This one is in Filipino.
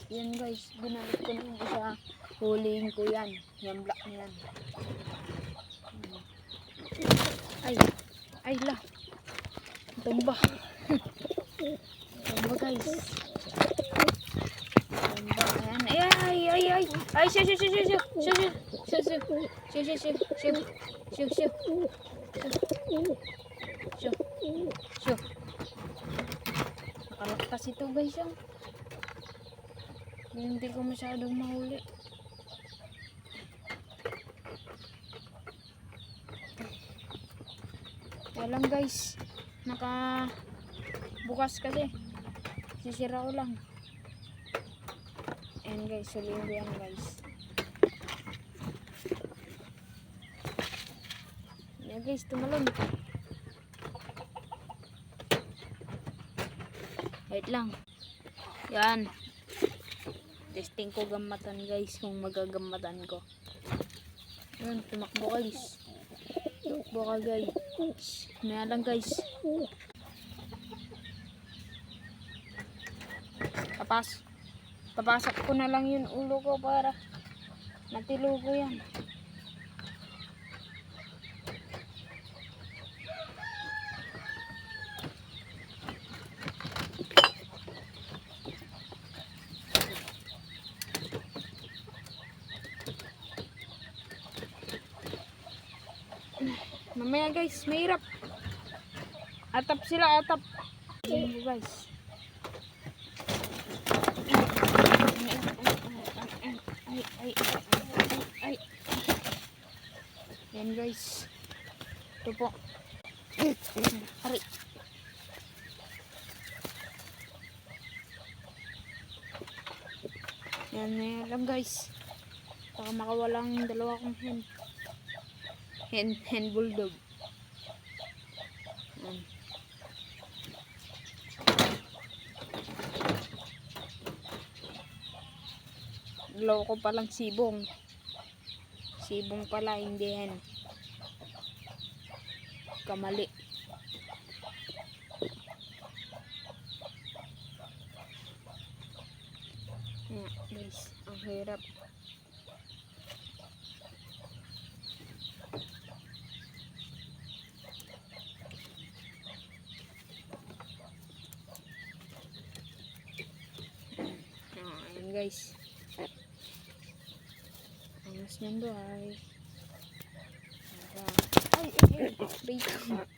Yan guys, binalik ko na sa huling ko yan. Yan black na yan. Ay la. Tumba. Tumba guys. Tumba. Ayan. Ay, siya. Nakalaktas ito guys yan. Hindi ko masyadong mahuli. Walang guys. Bukas kasi. Sisira ko lang. Ayan guys, suliin ko yan guys. Ayan guys, tumalon. Wait lang. Yan. Testing ko gamatan guys, kung magagamatan ko. Ayan, tumakbo guys. Tumakbo ka guys. Maya lang guys. Papasok ko na lang yung ulo ko para matilo ko yan. Mamaya guys, mahirap. Atap sila, atap. Ayan guys. Ay. Ayan guys. Ito po. Hari. Yan lang guys. Baka makawalang dalawa kong hen bulldog. Dalawa ko palang sibong. Sibong pala, hindi hen. Kamali. Ayan guys, ang hirap. Ayan guys. Angas niyan do ay. Ay.